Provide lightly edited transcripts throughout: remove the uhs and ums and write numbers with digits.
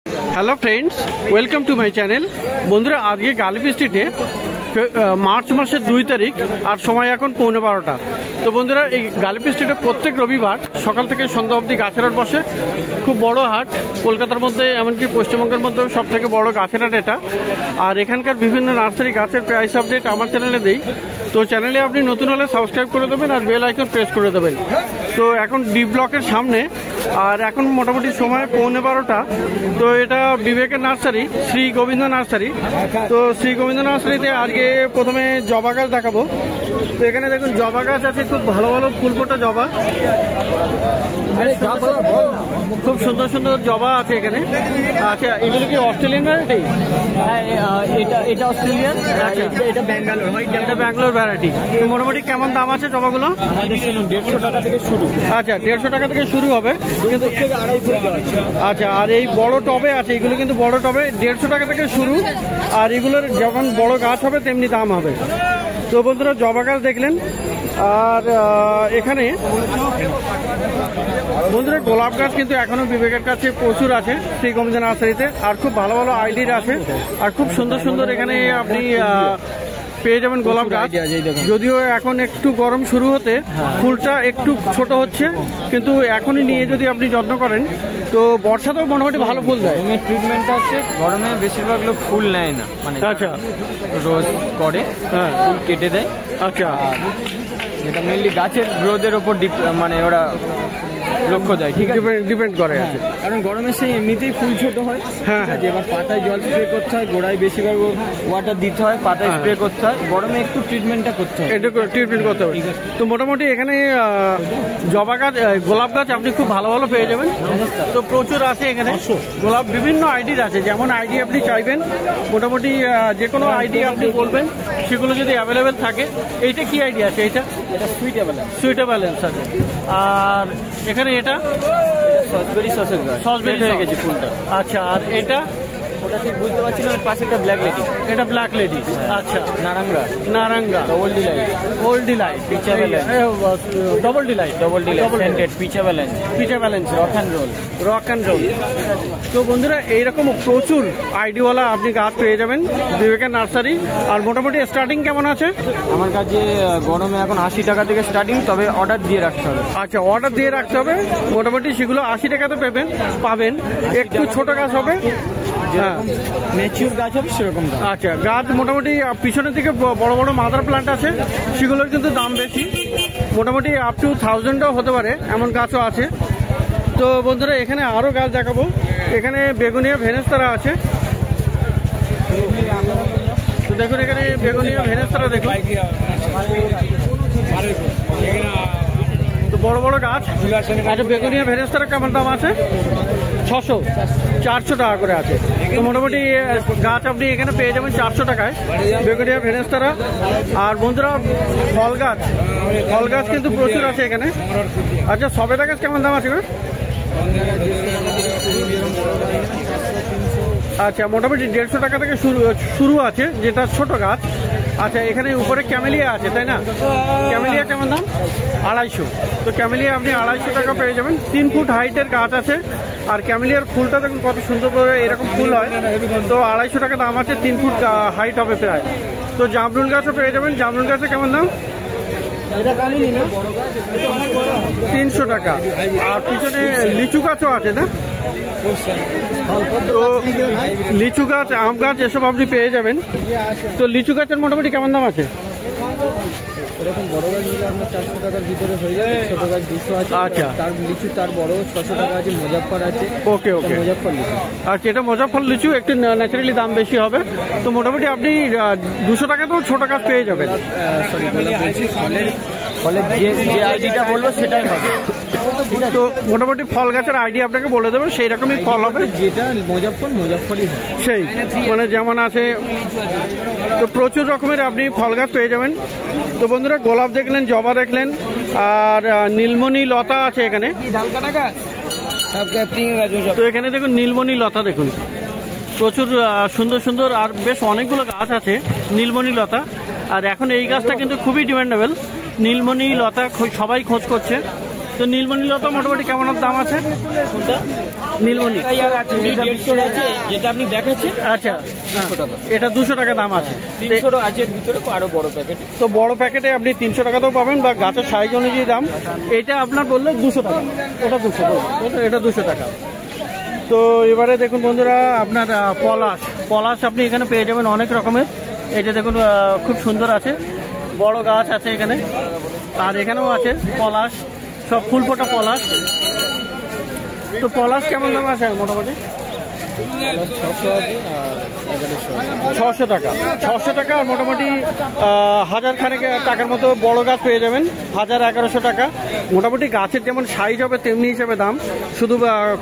Hello friends, welcome to my channel. বন্ধুরা, আজকে গালিব স্ট্রিটে মার্চ মাসের 2 তারিখ আর সময় এখন 11:15। তো বন্ধুরা, এই গালিব স্ট্রিটে প্রত্যেক রবিবার সকাল থেকে সন্ধ্যা অবধি গাছের হাট বসে। খুব বড় হাট, কলকাতার মধ্যে এমনকি পশ্চিমবঙ্গের মধ্যেও সব থেকে বড় গাছের হাট এটা। আর এখানকার বিভিন্ন নার্সারি গাছের প্রাইস আপডেট আমার চ্যানেলে দিই। তো চ্যানেলে আপনি নতুন হলে সাবস্ক্রাইব করে দেবেন আর বেল আইকন প্রেস করে দেবেন। তো এখন ডি ব্লকের সামনে, আর এখন মোটামুটি সময় 11:15। তো এটা বিবেকের নার্সারি, শ্রী গোবিন্দ নার্সারি। তো শ্রী গোবিন্দ নার্সারিতে আজকে প্রথমে জবা গাছ দেখাবো। তো এখানে দেখুন জবা গাছ আছে, খুব ভালো ভালো ফুল ফোটা জবা, খুব সুন্দর সুন্দর জবা আছে এখানে। আচ্ছা, এগুলো কি অস্ট্রেলিয়ান ভ্যারাইটি? এটা অস্ট্রেলিয়ান, এটা ব্যাঙ্গালোর। এটা ব্যাঙ্গালোর ভ্যারাইটি। তো মোটামুটি কেমন দাম আছে জবাগুলো? 150 টাকা থেকে শুরু। আচ্ছা, 150 টাকা থেকে শুরু হবে কিন্তু। আচ্ছা, আর এই বড় টবে আছে, এগুলো কিন্তু বড় টবে 150 টাকা থেকে শুরু। আর এগুলোর যখন বড় গাছ হবে তেমনি দাম হবে। তো বন্ধুরা, জবা গাছ দেখলেন। আর এখানে বন্ধুরা গোলাপ গাছ কিন্তু এখনো বিবেকের কাছে প্রচুর আছে শ্রী গোবিন্দ নার্সারিতে। আর খুব ভালো ভালো আইডির আছে, আর খুব সুন্দর সুন্দর এখানে আপনি পেয়ে যাবেন গোলাপ গাছ। যদিও এখন একটু গরম শুরু হতে ফুলটা একটু ছোট হচ্ছে, কিন্তু এখনই নিয়ে যদি আপনি যত্ন করেন তো বর্ষাতেও মোটামুটি ভালো ফুল দেয়। ট্রিটমেন্টটা হচ্ছে গরমে বেশিরভাগ লোক ফুল নেয় না, মানে আচ্ছা, রোজ করে, হ্যাঁ, ফুল কেটে দেয়। আচ্ছা, যেটা মেনলি গাছের গ্রোথের ওপর মানে ওরা লক্ষ্য দেয়, ঠিক আছে, ডিপেন্ড করে। কারণ গরমে সেই এমনিতেই ফুল ছোট হয়। হ্যাঁ, এবার পাতায় জল স্প্রে করতে হয়, গোড়ায় বেশিরভাগ ওয়াটার দিতে হয়, পাতায় স্প্রে করতে হয়। গরমে একটু ট্রিটমেন্টটা করতে হয়, একটু ট্রিটমেন্ট করতে হবে। তো মোটামুটি এখানে জবা গাছ, গোলাপ গাছ আপনি খুব ভালো ভালো পেয়ে যাবেন। তো প্রচুর আছে এখানে গোলাপ, বিভিন্ন আইডির আছে। যেমন আইডি আপনি চাইবেন, মোটামুটি যে কোনো আইডি আপনি বলবেন, সেগুলো যদি অ্যাভেলেবেল থাকে। এইটা কি আইডি আছে? এটা সুইটেবলেন্স আছে। আর এখানে এটা সসবেরি হয়ে গেছে ফুলটা। আচ্ছা, আর এটা ওটা ঠিক বুঝতে পারছি না। পাশে একটা ব্ল্যাক লেডি, এটা ব্ল্যাক লেডি। আচ্ছা, নারাঙ্গা, ওল্ড ডিলাইট, ডবল ডিলাইট, পিচা ব্যালেন্স, রক অ্যান্ড রোল। তো বন্ধুরা, এইরকম প্রচুর আইডিওয়ালা আপনি গাছ পেয়ে যাবেন বিবেকের নার্সারি। আর মোটামুটি স্টার্টিং কেমন আছে? আমার কাছে গরমে এখন 80 টাকা থেকে স্টার্টিং, তবে অর্ডার দিয়ে রাখতে হবে। আচ্ছা, অর্ডার দিয়ে রাখতে হবে। মোটামুটি সেগুলো 80 টাকাতে পাবেন। একটু ছোট গাছ হবে, ম্যাচিউর গাছ হবে সেরকম। আচ্ছা, গাছ মোটামুটি পিছনের দিকে বড় বড় মাদার প্লান্ট আছে, সেগুলোর কিন্তু দাম বেশি, মোটামুটি আপ টু 1000-ও হতে পারে, এমন গাছও আছে। তো বন্ধুরা, এখানে আরও গাছ দেখাবো। এখানে বেগুনিয়া ভেনেস্তারা আছে। তো দেখুন, এখানে বেগুনিয়া ভেনেস্তারা দেখুন, তো বড় বড় গাছ। আচ্ছা, বেগুনিয়া ভেনেস্তারা কেমন দাম আছে? 600, 400 টাকা করে আছে। তো মোটামুটি গাছ আপনি এখানে পেয়ে যাবেন 400 টাকায়, বেগুনিয়া ভেনেস্তারা। আর বন্ধুরা, ফল গাছ কিন্তু প্রচুর আছে এখানে। আচ্ছা, সবেদা গাছ কেমন দাম আছে? আচ্ছা, মোটামুটি 150 টাকা থেকে শুরু আছে, যেটা ছোট গাছ। আচ্ছা, এখানে উপরে ক্যামেলিয়া আছে, তাই না? ক্যামেলিয়া কেমন দাম? 250। তো ক্যামেলিয়া আপনি 250 টাকা পেয়ে যাবেন। 3 ফুট হাইটের গাছ আছে। আর ক্যামেলিয়ার ফুলটা দেখুন কত সুন্দর করে এরকম ফুল হয়। তো 250 টাকা দাম আছে, 3 ফুট হাইট হবে প্রায়। তো জামরুল গাছও পেয়ে যাবেন। জামরুল গাছে কেমন দাম? 300 টাকা। আর পিছনে লিচু গাছও আছে, না? তো লিচু গাছ, আম গাছ, এসব আপনি পেয়ে যাবেন। তো লিচু গাছের মোটামুটি কেমন দাম আছে? এরকম বড় গাছ নিলে আপনার 400 টাকার ভিতরে হয়ে যাবে, ছোট গাছ 200 আছে। আচ্ছা, তার লিচু তার বড় 600 টাকা আছে। মুজাফফর আছে। ওকে, মুজাফফর লিচু। আচ্ছা, এটা মুজাফফর লিচু, একটু ন্যাচারালি দাম বেশি হবে। তো মোটামুটি আপনি 200 টাকাতেও ছোট গাছ পেয়ে যাবেন। ফলের যে আইডিটা বলবো সেটাই হবে। তো মোটামুটি ফল গাছের আইডি আপনাকে বলে দেবেন, সেই রকমই ফল হবে। যেটা মুজাফফরই হয় সেই, মানে যেমন আছে। তো প্রচুর রকমের আপনি ফল গাছ পেয়ে যাবেন। তো বন্ধুরা, গোলাপ দেখলেন, জবা দেখলেন, আর নীলমণি লতা আছে এখানে। তো এখানে দেখুন নীলমণি লতা, দেখুন প্রচুর সুন্দর সুন্দর, আর বেশ অনেকগুলো গাছ আছে নীলমণি লতা। আর এখন এই গাছটা কিন্তু খুবই ডিমান্ডেবল, নীলমণি লতা সবাই খোঁজ করছে। তো নীলমণি লতা মোটামুটি কেমন দাম আছে? নীলমণি যেটা আপনি দেখাচ্ছেন। আচ্ছা, এটা 200 টাকা দাম আছে। 300 আছে ভিতরে আরো বড় প্যাকেট। তো বড় প্যাকেটে আপনি 300 টাকাতেও পাবেন বা গাছের সাইজ অনুযায়ী দাম। এটা আপনার বললে 200 টাকা, ওটা 200, এটা 200 টাকা। তো এবারে দেখুন বন্ধুরা, আপনার পলাশ আপনি এখানে পেয়ে যাবেন অনেক রকমের। এটা দেখুন খুব সুন্দর আছে, বড় গাছ আছে এখানে। আর এখানেও আছে পলাশ, সব ফুল ফোটা পলাশ। তো পলাশ কেমন দাম আছে মোটামুটি? 600 টাকা, 600 টাকা। আর মোটামুটি 1000 খানেক টাকার মতো বড় গাছ পেয়ে যাবেন, 1000-1100 টাকা। মোটামুটি গাছের যেমন সাইজ হবে তেমনি হিসেবে দাম। শুধু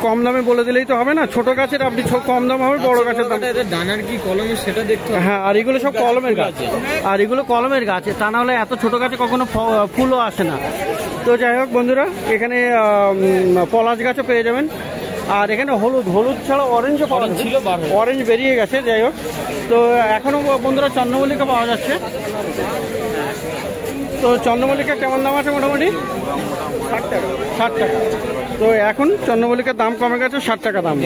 কম দামে বলে দিলেই তো হবে না, ছোট গাছের আপনি কম দাম হবে, বড় গাছের দাম। দানার কি কলমের সেটা দেখতে হবে। হ্যাঁ, আর এগুলো সব কলমের গাছ, আর এগুলো কলমের গাছ, তা না হলে এত ছোট গাছে কখনো ফুলও আসে না। তো যাই হোক বন্ধুরা, এখানে পলাশ গাছও পেয়ে যাবেন। আর এখানে হলুদ ছাড়া অরেঞ্জও পাওয়া ছিল, অরেঞ্জ বেরিয়ে গেছে। যাই হোক, তো এখনো বন্ধুরা চন্দ্রমল্লিকা পাওয়া যাচ্ছে। তো চন্দ্রমল্লিকা কেমন দাম আছে মোটামুটি? 60 টাকা। তো এখন চন্দ্রমল্লিকার দাম কমে গেছে, 60 টাকা দাম।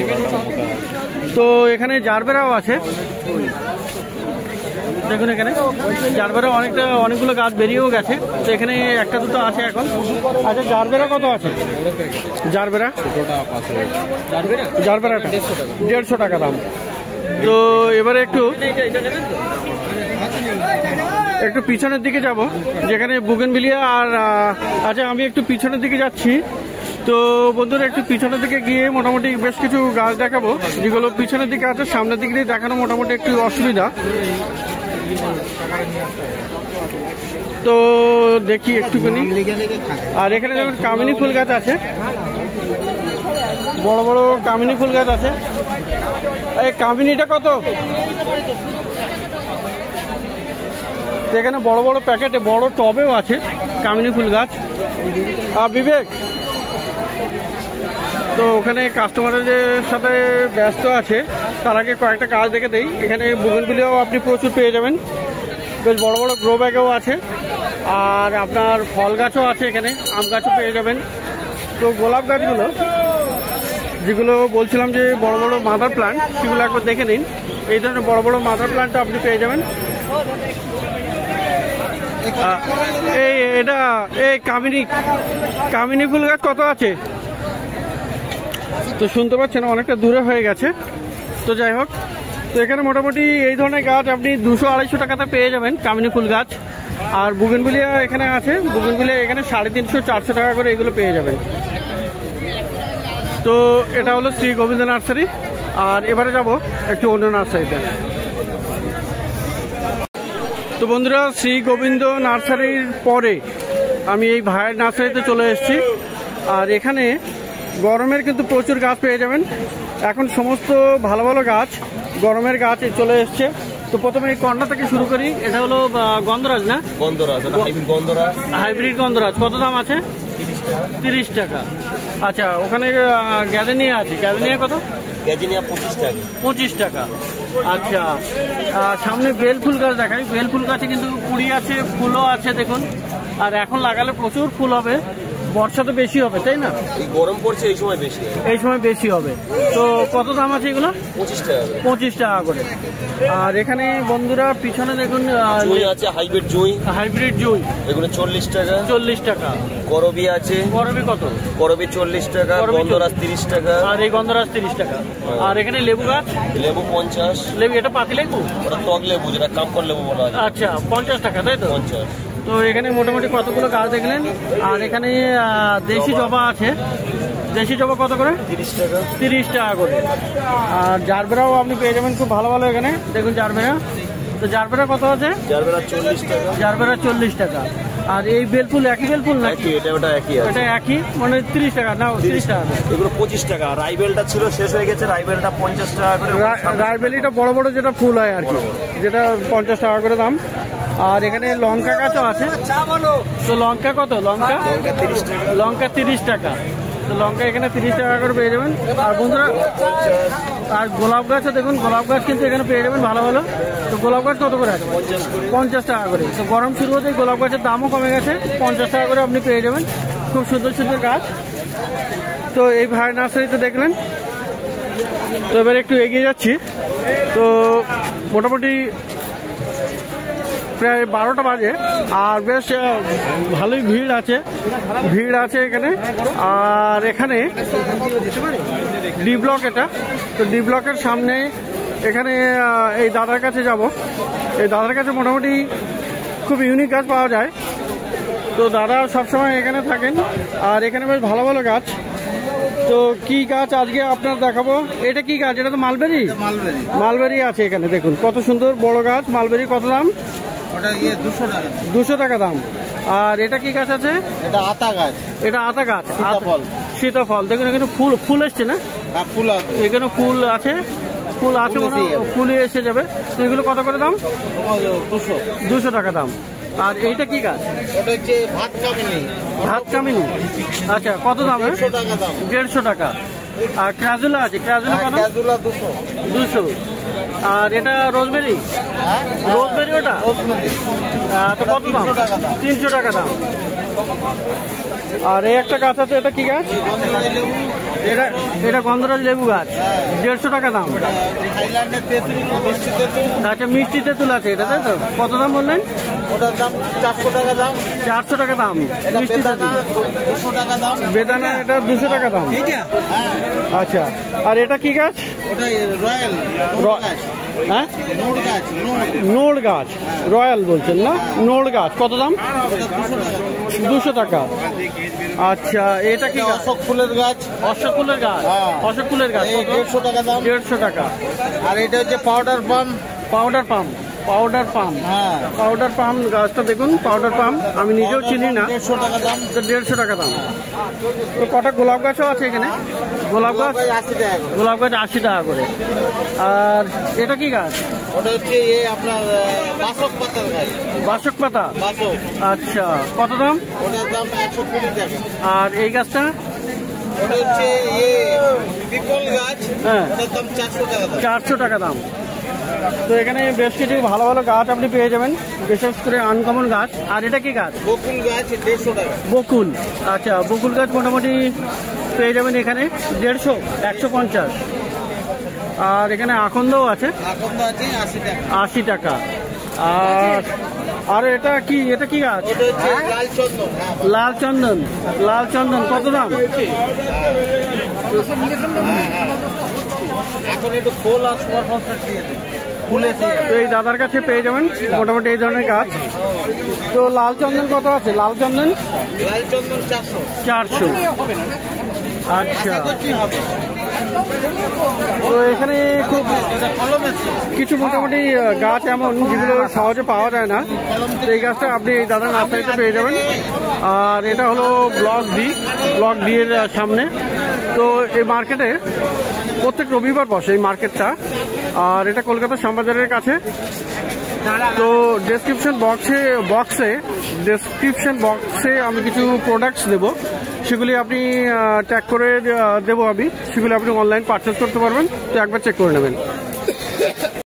তো এখানে জারবেরাও আছে, দেখুন এখানে জারবেরা অনেকগুলো গাছ বেরিয়েও গেছে। তো এখানে একটা দুটো আছে এখন। আচ্ছা, জারবেরা কত আছে? জারবেরাটা 150 টাকা দাম। তো এবারে একটু পিছনের দিকে যাব, যেখানে বুগেনভিলিয়া আর আচ্ছা, আমি একটু পিছনের দিকে যাচ্ছি। তো বন্ধুরা, একটু পিছনের দিকে গিয়ে মোটামুটি বেশ কিছু গাছ দেখাবো, যেগুলো পিছনের দিকে আছে। সামনের দিকে দিয়ে দেখানো মোটামুটি একটু অসুবিধা। তো দেখি একটুখানি। আর এখানে যেমন কামিনী ফুল গাছ আছে, বড় বড় কামিনী ফুল গাছ আছে। এই কামিনীটা কত? এখানে বড় বড় প্যাকেটে, বড় টবেও আছে কামিনী ফুল গাছ। বিবেক, তো ওখানে কাস্টমারের সাথে ব্যস্ত আছে, তার আগে কয়েকটা কাজ দেখে দেই। এখানে বুগেনভিলিয়াও আপনি প্রচুর পেয়ে যাবেন, বেশ বড় বড় গ্রো ব্যাগেও আছে। আর আপনার ফল গাছও আছে, এখানে আম গাছও পেয়ে যাবেন। তো গোলাপ গাছগুলো যেগুলো বলছিলাম যে বড় বড় মাদার প্লান্ট, সেগুলো একবার দেখে নিন। এই ধরনের বড় বড় মাদার প্লান্টও আপনি পেয়ে যাবেন। এই কামিনী ফুল গাছ কত আছে? তো শুনতে পাচ্ছেন অনেকটা দূরে হয়ে গেছে। তো যাই হোক, তো এখানে মোটামুটি এই ধরনের গাছ আপনি 200-250 টাকাতে পেয়ে যাবেন, কামিনী ফুল গাছ। আর বুগেনভিলিয়া এখানে আছে, বুগেনভিলিয়া এখানে 350-400 টাকা করে এগুলো পেয়ে যাবেন। তো এটা হলো শ্রী গোবিন্দ নার্সারি। আর এবারে যাব একটু অন্য নার্সারিতে। তো বন্ধুরা, শ্রী গোবিন্দ নার্সারির পরে আমি এই ভাইয়ের নার্সারিতে চলে এসেছি। আর এখানে গরমের কিন্তু প্রচুর গাছ পেয়ে যাবেন। এখন সমস্ত ভালো ভালো গাছ, গরমের গাছ চলে এসছে। তো প্রথমে এই কর্নার থেকে শুরু করি। এটা হলো গন্ধরাজ, না? হাইব্রিড গন্ধরাজ। কত দাম আছে? 30 টাকা। আচ্ছা, ওখানে গ্যাদেনিয়া আছে, গ্যাদেনিয়া কত? 25 টাকা। আচ্ছা, সামনে বেল ফুল গাছ দেখাই। বেল ফুল গাছে কিন্তু কুড়ি আছে, ফুলও আছে দেখুন। আর এখন লাগালে প্রচুর ফুল হবে, বর্ষা তো বেশি হবে, তাই না? গরম পড়ছে, এই সময় বেশি হবে। তো কত দাম আছে এগুলো? 25 টাকা করে। আর এখানে বন্ধুরা পিছনে দেখুন হাইব্রিড জুই, এগুলো 40 টাকা। করবি আছে, করবি কত? করবি 40 টাকা, গন্ধরাজ 30 টাকা। আর এই গন্ধরাজ 30 টাকা। আর এখানে লেবু গাছ, লেবু 50। লেবু, এটা পাতি লেবু, ওটা টক লেবু, যেটা কামকর লেবু বলা হয়। আচ্ছা, 50 টাকা, তাই তো? 50। তো এখানে মোটামুটি কতগুলো গাছ দেখলেন। আর এখানে দেশি জবা আছে। দেশি জবা কত করে? 30 টাকা করে। আর জারবেরাও আপনি পেয়ে যাবেন খুব ভালো ভালো এখানে, দেখুন জারবেরা। তো জারবেরা কত আছে? জারবেরা 40 টাকা। জারবেরা 40 টাকা। আর এই বেলফুল একই বেলফুল নাকি? এটা একই আছে। এটা একই, মানে 30 টাকা না? 30 টাকা। এগুলো 25 টাকা। রাইবেলটা ছিল, শেষ হয়ে গেছে। রাইবেলটা 50 টাকা করে। রাইবেলিটা বড় বড় যেটা ফুল হয় আর কি, যেটা 50 টাকা করে দাম। আর এখানে লঙ্কা গাছও আছে। তো লঙ্কা কত? লঙ্কা 30 টাকা। লঙ্কা 30 টাকা। তো লঙ্কা এখানে 30 টাকা করে পেয়ে যাবেন। আর বন্ধুরা, আর গোলাপ গাছও দেখুন, গোলাপ গাছ কিন্তু এখানে পেয়ে যাবেন ভালো ভালো। তো গোলাপ গাছ কত করে আছে? 50 টাকা করে। তো গরম শুরু হতে গোলাপ গাছের দামও কমে গেছে, 50 টাকা করে আপনি পেয়ে যাবেন। খুব সুন্দর সুন্দর গাছ। তো এই ভাই নার্সারিতে দেখলেন। তো এবার একটু এগিয়ে যাচ্ছি। তো মোটামুটি প্রায় 12টা বাজে, আর বেশ ভালোই ভিড় আছে এখানে। আর এখানে ডি ব্লক, এটা তো ডি ব্লকের সামনে এখানে এই দাদার কাছে যাব। এই দাদার কাছে মোটামুটি খুব ইউনিক গাছ পাওয়া যায়। তো দাদা সবসময় এখানে থাকেন, আর এখানে বেশ ভালো ভালো গাছ। তো কি গাছ আজকে আপনার দেখাবো? এটা কি গাছ? এটা তো মালবেরি। মালবেরি আছে এখানে, দেখুন কত সুন্দর বড় গাছ মালবেরি। কত দাম? ওটা 200 টাকা। 200 টাকা দাম। আর এটা কি গাছ আছে? এটা আতা গাছ। এটা আতা গাছ, সীতাফল। সীতাফল। দেখুন এখানে ফুল এসছে না? ফুল আছে এখানে, ফুল আছে ফুল এসে যাবে। তো এগুলো কত করে দাম? 200 টাকা দাম। আর এইটা কি গাছ? ওটা হচ্ছে ভাত কামিনী। আচ্ছা, কত দাম? 150 টাকা দাম। 150 টাকা। আর ক্রাজুলা আছে, ক্রাজুলা কত? 200। আর এটা রোজমেরি। রোজমেরি ওটা তো কত দাম? 300 টাকা দাম। আর এই একটা গাছ আছে, এটা কি গাছ? এটা গন্ধরাজ লেবু গাছ, 150 টাকা দাম। আচ্ছা, মিষ্টি তেঁতুল আছে এটা, তাই তো? কত দাম বললেন? ওটার দাম 400 টাকা দাম। 400 টাকা দাম। মিষ্টি তেঁতুল। 200 টাকা দাম। বেদানা, এটা 200 টাকা দাম। আচ্ছা, আর এটা কি গাছ? ওটা রয়্যাল। হ্যাঁ, নোড় গাছ। রয়্যাল বলছেন না? নোড় গাছ কত দাম? 200 টাকা। আচ্ছা, এটা কি? অশোক ফুলের গাছ। অশোক ফুলের গাছ। অশোক ফুলের গাছ 150 টাকা দাম। 150 টাকা। আর এটা হচ্ছে পাউডার পাম। পাউডার পাম। হ্যাঁ, পাউডার পাম গাছটা দেখুন, পাউডার পাম আমি নিজেও চিনি না। 150 টাকা দাম। 150 টাকা দাম। তো কটা গোলাপ গাছও আছে এখানে? গোলাপ গাছ 80 টাকা। গোলাপ গাছ 80 টাকা করে। আর এটা কি গাছ? ওটা হচ্ছে আপনার বাসক পাতার গাছ। বাসক পাতা। বাসক। আচ্ছা, কত দাম? ওটার দাম 120 টাকা। আর এই গাছটা? ওটা হচ্ছে পিপল গাছ। হ্যাঁ, ওটার দাম 400 টাকা দাম। 400 টাকা দাম। তো এখানে বেশ কিছু ভালো ভালো গাছ আপনি পেয়ে যাবেন, বিশেষ করে আনকমন গাছ। আর এটা কি গাছ? বকুল গাছ 150 টাকা। বকুল। আচ্ছা, বকুল গাছ মোটামুটি পেয়ে যাবেন এখানে 150, 150। আর এখানে আকন্দও আছে, আকন্দ আছে 80 টাকা। 80 টাকা। আর এটা কি গাছ? ওটা হচ্ছে লাল চন্দন। লাল চন্দন কত দাম? এখন একটু ফুল আর সুপার ফসফেট দিয়ে দেন। তো এই দাদার কাছে পেয়ে যাবেন মোটামুটি এই ধরনের গাছ। তো লাল চন্দন কত আছে? লাল চন্দন 400। আচ্ছা, তো এখানে খুব কিছু মোটামুটি গাছ এমন যেগুলো সহজে পাওয়া যায় না। তো এই গাছটা আপনি এই দাদার নার্সারিতে পেয়ে যাবেন। আর এটা হলো ব্লক ডি এর সামনে। তো এই মার্কেটে প্রত্যেক রবিবার বসে এই মার্কেটটা। আর এটা কলকাতা শ্যামবাজারের কাছে। তো ডেসক্রিপশন বক্সে আমি কিছু প্রোডাক্টস দেবো, সেগুলি আপনি ট্যাগ করে দেবো আমি, সেগুলি আপনি অনলাইন পারচেস করতে পারবেন। তো একবার চেক করে নেবেন।